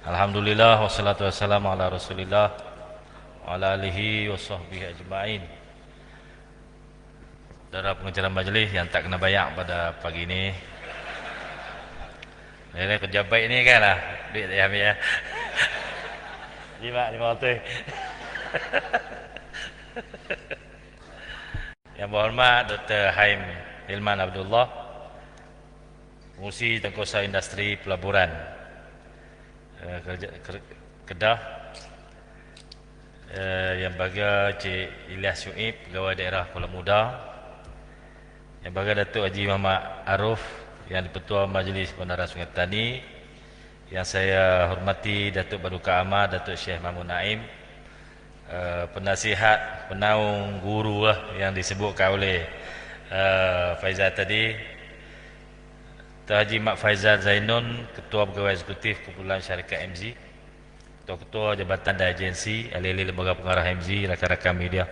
Alhamdulillah wassalatu wassalamu ala Rasulillah wa ala alihi wa sahbihi ajma'in. Saudara pengacara majlis yang tak kena bayar pada pagi ini. Ini kerja baik ni kan lah. Duit tak ambil ya. Lima ratus. Yang berhormat Dr. Haim Hilman Abdullah, Pengurusi Tengkosa Industri Pelaburan Kedah, yang baga Cik Ilyas Syuib, Pegawai Daerah Kuala Muda, yang baga Datuk Haji Muhammad Aruf, yang di-Pertua Majlis Bandara Sungai Petani, yang saya hormati Datuk Paduka Amar Datuk Syekh Mahmud Naim, penasihat, penaung guru yang disebutkan oleh Faizal tadi, Dr. Haji Mak Faizal Zainun, Ketua Pegawai Eksekutif Kumpulan Syarikat MZ, Ketua Jabatan dan Agensi, ahli-ahli lembaga pengarah MZ, rakan-rakan media,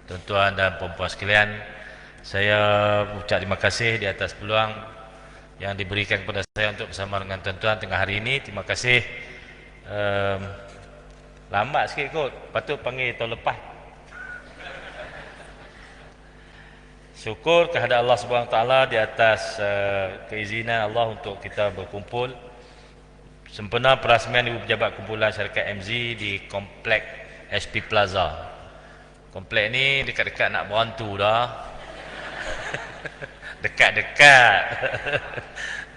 tuan-tuan dan puan-puan sekalian, saya ucap terima kasih di atas peluang yang diberikan kepada saya untuk bersama dengan tuan-tuan tengah hari ini. Terima kasih. Lambat sikit kot, patut panggil tahun lepas. Syukur kehadrat Allah SWT di atas keizinan Allah untuk kita berkumpul sempena perasmian Ibu Pejabat Kumpulan Syarikat MZ di Komplek SP Plaza. Komplek ni dekat-dekat nak berhantu dah. Dekat-dekat.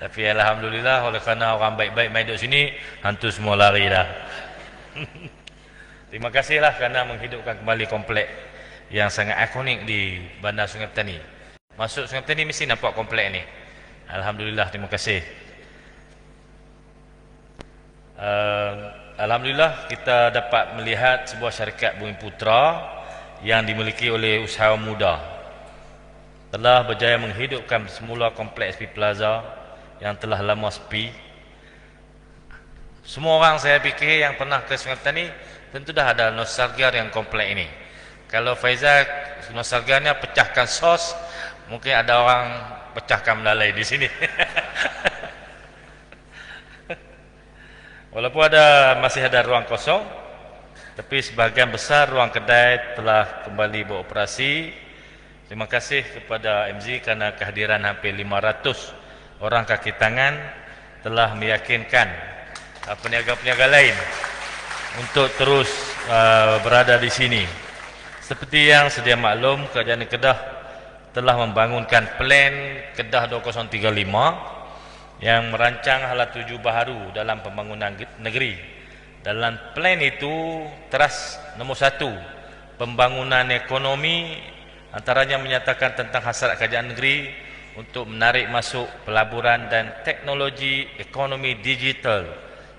Tapi alhamdulillah, oleh kerana orang baik-baik main duduk sini, hantu semua lari dah. Terima kasihlah kerana menghidupkan kembali komplek yang sangat ikonik di Bandar Sungai Petani. Masuk Sungai Petani mesti nampak komplek ni. Alhamdulillah, terima kasih. Alhamdulillah kita dapat melihat sebuah syarikat Bumi Putra yang dimiliki oleh usahawan muda telah berjaya menghidupkan semula kompleks SP Plaza yang telah lama sepi. Semua orang saya fikir yang pernah ke Sungai Petani tentu dah ada nostalgia yang komplek ini. Kalau Faizal nostalgianya pecahkan sos, mungkin ada orang pecahkan melalai di sini. Walaupun masih ada ruang kosong, tapi sebahagian besar ruang kedai telah kembali beroperasi. Terima kasih kepada MZ kerana kehadiran hampir 500 orang kaki tangan telah meyakinkan peniaga-peniaga lain untuk terus berada di sini. Seperti yang sedia maklum, Kerajaan Kedah telah membangunkan plan Kedah 2035 yang merancang hala tuju baharu dalam pembangunan negeri. Dalam plan itu, teras nombor 1, pembangunan ekonomi, antaranya menyatakan tentang hasrat kerajaan negeri untuk menarik masuk pelaburan dan teknologi ekonomi digital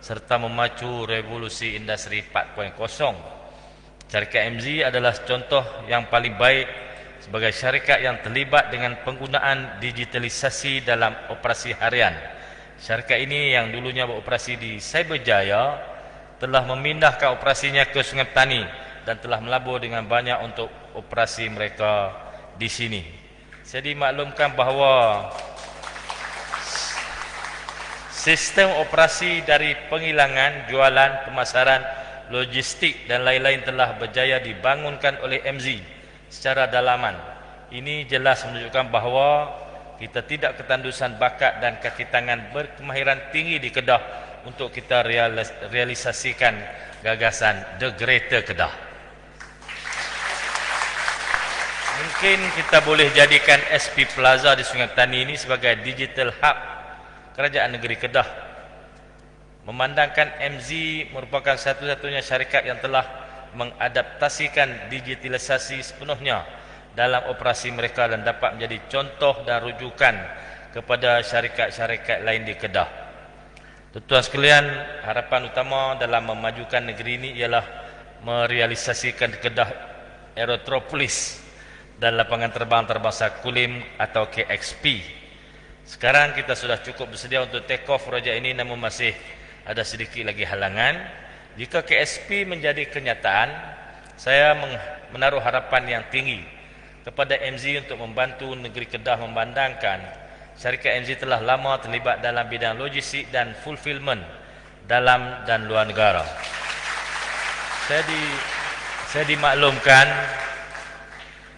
serta memacu revolusi industri 4.0. Syarikat MZ adalah contoh yang paling baik sebagai syarikat yang terlibat dengan penggunaan digitalisasi dalam operasi harian. Syarikat ini yang dulunya beroperasi di Cyberjaya telah memindahkan operasinya ke Sungai Petani dan telah melabur dengan banyak untuk operasi mereka di sini. Saya dimaklumkan bahawa sistem operasi dari penghilangan, jualan, pemasaran, logistik dan lain-lain telah berjaya dibangunkan oleh MZ secara dalaman. Ini jelas menunjukkan bahawa kita tidak ketandusan bakat dan kaki tangan berkemahiran tinggi di Kedah untuk kita realisasikan gagasan The Greater Kedah. Mungkin kita boleh jadikan SP Plaza di Sungai Petani ini sebagai digital hub Kerajaan Negeri Kedah. Memandangkan MZ merupakan satu-satunya syarikat yang telah mengadaptasikan digitalisasi sepenuhnya dalam operasi mereka dan dapat menjadi contoh dan rujukan kepada syarikat-syarikat lain di Kedah. Tuan-tuan sekalian, harapan utama dalam memajukan negeri ini ialah merealisasikan Kedah Aerotropolis dan lapangan terbang terbangsa Kulim atau KXP. Sekarang kita sudah cukup bersedia untuk take off projek ini, namun masih ada sedikit lagi halangan. Jika KSP menjadi kenyataan, saya menaruh harapan yang tinggi kepada MZ untuk membantu negeri Kedah memandangkan syarikat MZ telah lama terlibat dalam bidang logistik dan fulfillment dalam dan luar negara. Saya dimaklumkan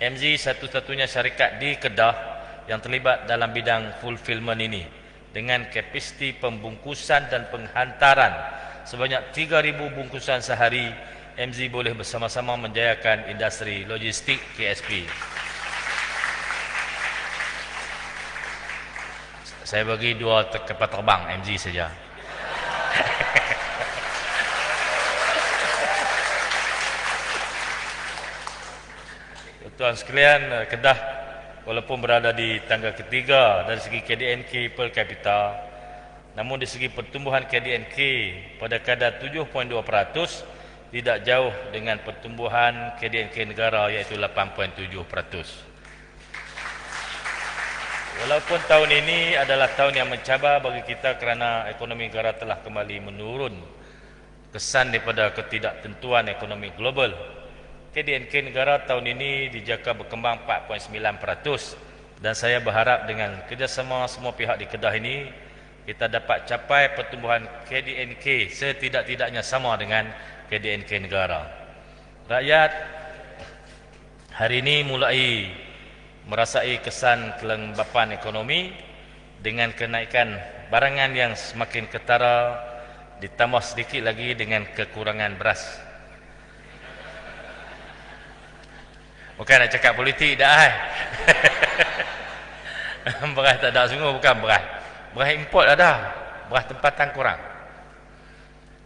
MZ satu-satunya syarikat di Kedah yang terlibat dalam bidang fulfillment ini dengan kapasiti pembungkusan dan penghantaran sebanyak 3,000 bungkusan sehari. MZ boleh bersama-sama menjayakan industri logistik KSP. Saya bagi 2 kapal terbang MZ saja. Tuan sekalian, Kedah walaupun berada di tangga ketiga dari segi KDNK per kapita, namun di segi pertumbuhan KDNK pada kadar 7.2% tidak jauh dengan pertumbuhan KDNK negara iaitu 8.7%. Walaupun tahun ini adalah tahun yang mencabar bagi kita kerana ekonomi negara telah kembali menurun kesan daripada ketidaktentuan ekonomi global, KDNK negara tahun ini dijangka berkembang 4.9%, dan saya berharap dengan kerjasama semua pihak di Kedah ini kita dapat capai pertumbuhan KDNK setidak-tidaknya sama dengan KDNK negara. Rakyat hari ini mulai merasai kesan kelembapan ekonomi dengan kenaikan barangan yang semakin ketara, ditambah sedikit lagi dengan kekurangan beras. Bukan nak cakap politik dah. Beras tak ada sungguh, bukan beras. Beras import ada, beras tempatan kurang.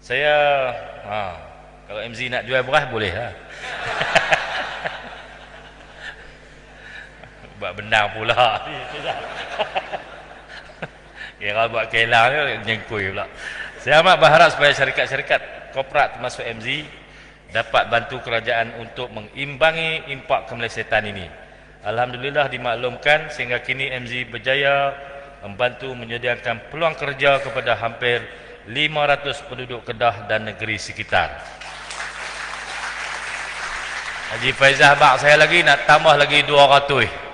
Saya kalau MZ nak jual beras boleh lah. Buat benda pula. Kira buat kelang ni nyengkui pula. Saya amat berharap supaya syarikat-syarikat korporat termasuk MZ dapat bantu kerajaan untuk mengimbangi impak kemelesetan ini. Alhamdulillah dimaklumkan sehingga kini MZ berjaya membantu menyediakan peluang kerja kepada hampir 500 penduduk Kedah dan negeri sekitar. Haji Faizah bak saya lagi nak tambah lagi 200.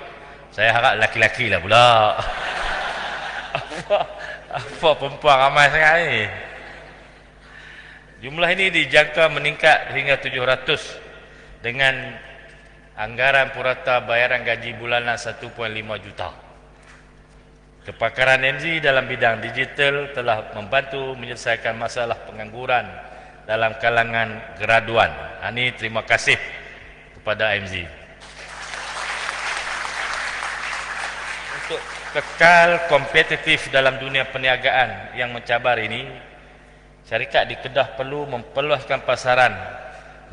Saya harap laki-laki lah pula. Apa perempuan ramai sangat ni. Jumlah ini dijangka meningkat hingga 700 dengan anggaran purata bayaran gaji bulanan 1.5 juta. Kepakaran MZ dalam bidang digital telah membantu menyelesaikan masalah pengangguran dalam kalangan graduan. Ini terima kasih kepada MZ. Untuk kekal kompetitif dalam dunia perniagaan yang mencabar ini, syarikat di Kedah perlu memperluaskan pasaran,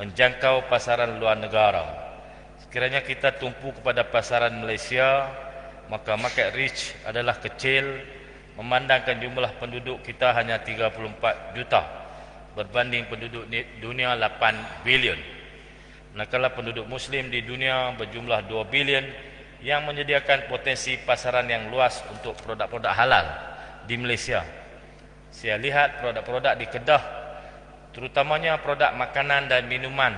menjangkau pasaran luar negara. Sekiranya kita tumpu kepada pasaran Malaysia, maka market reach adalah kecil memandangkan jumlah penduduk kita hanya 34 juta berbanding penduduk dunia 8 bilion. Manakala penduduk Muslim di dunia berjumlah 2 bilion yang menyediakan potensi pasaran yang luas untuk produk-produk halal di Malaysia. Saya lihat produk-produk di Kedah, terutamanya produk makanan dan minuman,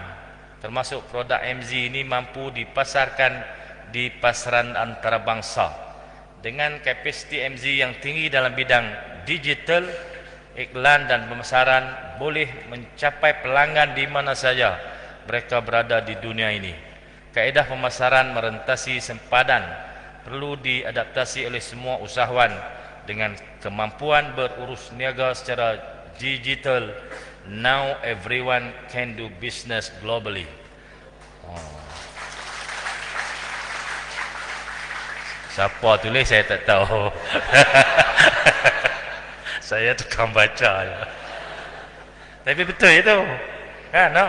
termasuk produk MZ ini mampu dipasarkan di pasaran antarabangsa. Dengan kapasiti MZ yang tinggi dalam bidang digital, iklan dan pemasaran boleh mencapai pelanggan di mana saja mereka berada di dunia ini. Kaedah pemasaran merentasi sempadan perlu diadaptasi oleh semua usahawan dengan kemampuan berurus niaga secara digital. Now everyone can do business globally. Siapa tulis saya tak tahu. Saya tukang baca je. Tapi betul itu. Kan? No?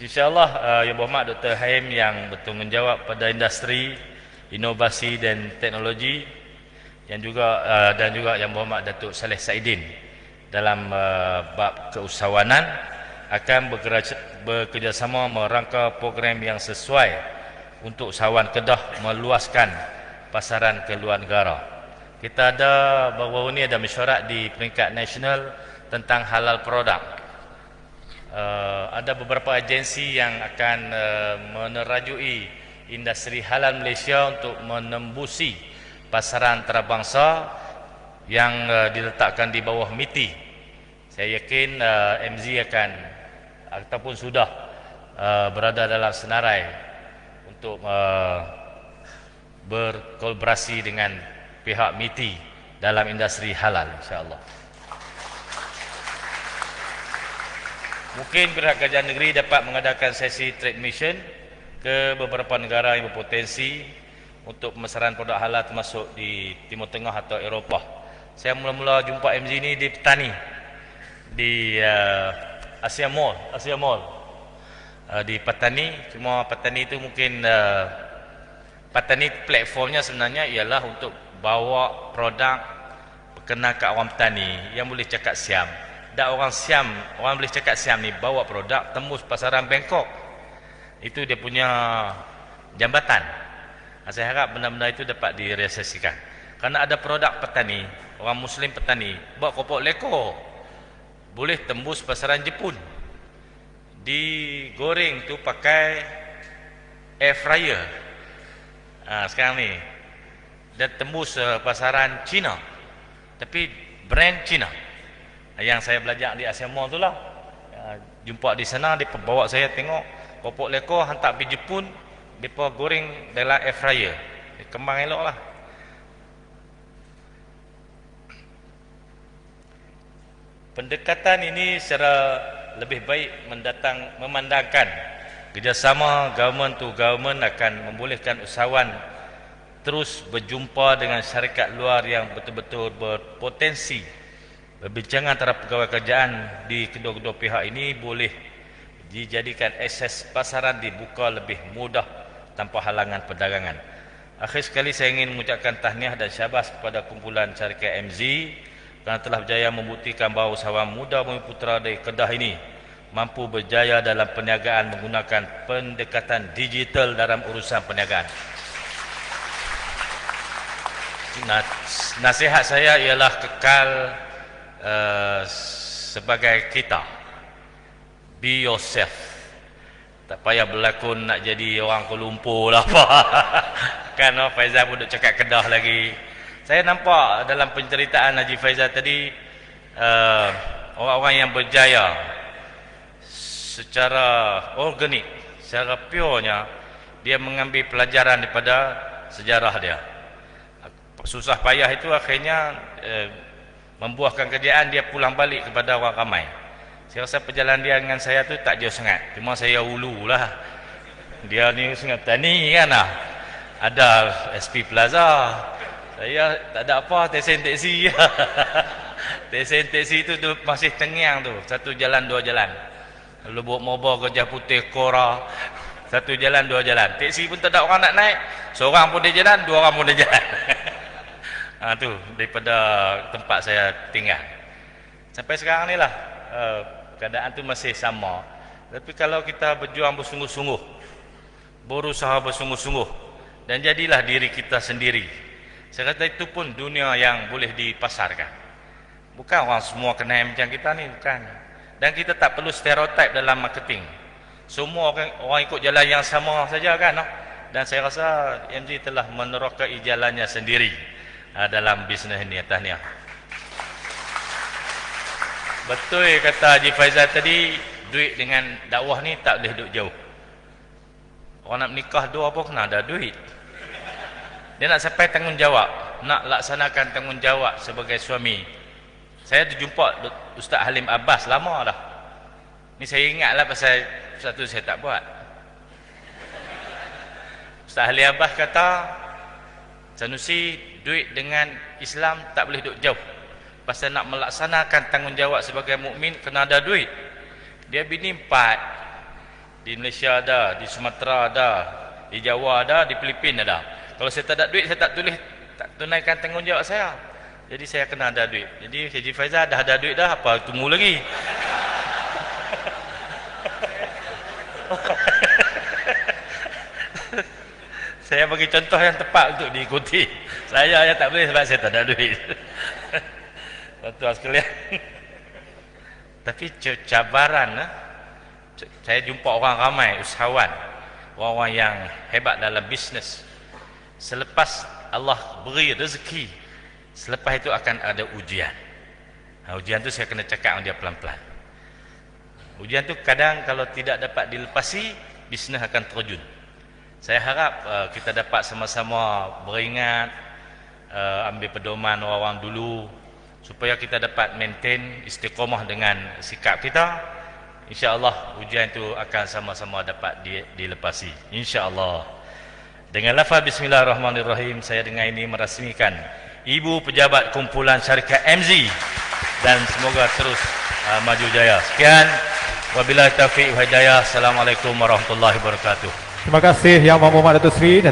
InsyaAllah Yang Berhormat Dr. Haim yang bertanggungjawab pada industri, inovasi dan teknologi, dan juga Yang Berhormat Datuk Saleh Saidin dalam bab keusahawanan akan bekerjasama merangka program yang sesuai untuk usahawan Kedah meluaskan pasaran ke luar negara. Kita ada baru-baru ini ada mesyuarat di peringkat nasional tentang halal produk. Ada beberapa agensi yang akan menerajui industri halal Malaysia untuk menembusi pasaran antarabangsa yang diletakkan di bawah MITI. Saya yakin MZ akan ataupun sudah berada dalam senarai untuk berkolaborasi dengan pihak MITI dalam industri halal, insya-Allah. Mungkin pihak kerajaan negeri dapat mengadakan sesi trade mission ke beberapa negara yang berpotensi untuk pemasaran produk halal, termasuk di Timur Tengah atau Eropah. Saya mula-mula jumpa MZ ni di petani di Asia Mall, di petani. Cuma petani itu mungkin petani platformnya sebenarnya ialah untuk bawa produk berkenaan ke orang petani yang boleh cakap Siam. Dan orang boleh cakap Siam ni bawa produk tembus pasaran Bangkok. Itu dia punya jambatan. Saya harap benda-benda itu dapat direalisasikan. Kerana ada produk petani, orang Muslim petani buat keropok leko, boleh tembus pasaran Jepun. Digoreng tu pakai air fryer. Sekarang ni dan tembus pasaran Cina, tapi brand Cina. Yang saya belajar di Asia Mall tu lah, jumpa di sana, dia bawa saya tengok keropok leko hantar pergi Jepun, mereka goreng dalam air fryer, kembang elok lah. Pendekatan ini secara lebih baik memandangkan kerjasama government to government akan membolehkan usahawan terus berjumpa dengan syarikat luar yang betul-betul berpotensi. Perbincangan antara pegawai kerajaan di kedua-dua pihak ini boleh dijadikan akses pasaran dibuka lebih mudah tanpa halangan perdagangan. Akhir sekali saya ingin mengucapkan tahniah dan syabas kepada kumpulan syarikat MZ kerana telah berjaya membuktikan bahawa usahawan muda Bumi Putera dari Kedah ini mampu berjaya dalam perniagaan menggunakan pendekatan digital dalam urusan perniagaan. Nasihat saya ialah kekal sebagai kita. Be yourself. Tak payah berlakon nak jadi orang Kuala Lumpur lah apa. Kan Faizal pun duk cakap Kedah lagi. Saya nampak dalam penceritaan Haji Faizal tadi, orang-orang yang berjaya secara organik, secara purenya, dia mengambil pelajaran daripada sejarah dia. Susah payah itu akhirnya membuahkan kerjaan, dia pulang balik kepada orang ramai. Saya rasa perjalanan dia dengan saya tu tak jauh sangat. Cuma saya ulu lah. Dia ni sangat petani kan lah. Ada SP Plaza. Saya tak ada apa, teksi. Teksi tu masih tengiang tu. Satu jalan, dua jalan. Lalu buat mobil Gajah Putih, Kora. Satu jalan, dua jalan. Teksi pun tak ada orang nak naik. Seorang pun dia jalan, dua orang pun dia jalan. Tu daripada tempat saya tinggal. Sampai sekarang ni lah keadaan tu masih sama. Tapi kalau kita berjuang bersungguh-sungguh, berusaha bersungguh-sungguh, dan jadilah diri kita sendiri, saya kata itu pun dunia yang boleh dipasarkan. Bukan orang semua kenal macam kita ni, bukan. Dan kita tak perlu stereotip dalam marketing. Semua orang ikut jalan yang sama saja kan. Dan saya rasa MZ telah menerokai jalannya sendiri dalam bisnes ini. Tahniah. Betul kata Haji Faizal tadi, duit dengan dakwah ni tak boleh duduk jauh. Orang nak menikah dua apa kena ada duit. Dia nak sampai tanggungjawab, nak laksanakan tanggungjawab sebagai suami. Saya terjumpa Ustaz Halim Abbas lama dah. Ni saya ingatlah pasal satu saya tak buat. Ustaz Halim Abbas kata, Sanusi, duit dengan Islam tak boleh duduk jauh. Pasal nak melaksanakan tanggungjawab sebagai mukmin kena ada duit. Dia bini 4. Di Malaysia ada, di Sumatera ada, di Jawa ada, di Filipina ada. Kalau saya tak ada duit, saya tak tunaikan tanggungjawab saya. Jadi saya kena ada duit. Jadi Haji Faizal dah ada duit dah, apa tunggu lagi? Saya bagi contoh yang tepat untuk diikuti. Saya yang tak boleh sebab saya tak ada duit. Tuan-tuan sekalian. Tapi cabaran, saya jumpa orang ramai, usahawan, orang-orang yang hebat dalam bisnes. Selepas Allah beri rezeki Selepas itu akan ada ujian. Ujian tu saya kena cakap dengan dia pelan-pelan. Ujian tu kadang kalau tidak dapat dilepasi, bisnes akan terjun. Saya harap kita dapat sama-sama beringat, ambil pedoman orang-orang dulu, supaya kita dapat maintain istiqamah dengan sikap kita. InsyaAllah ujian itu akan sama-sama dapat dilepasi, InsyaAllah. Dengan lafaz Bismillahirrahmanirrahim, saya dengan ini merasmikan Ibu Pejabat Kumpulan Syarikat MZ, dan semoga terus maju jaya. Sekian, wabillahi taufiq wal hidayah. Assalamualaikum warahmatullahi wabarakatuh. Terima kasih Yang Muhammad Datuk Seri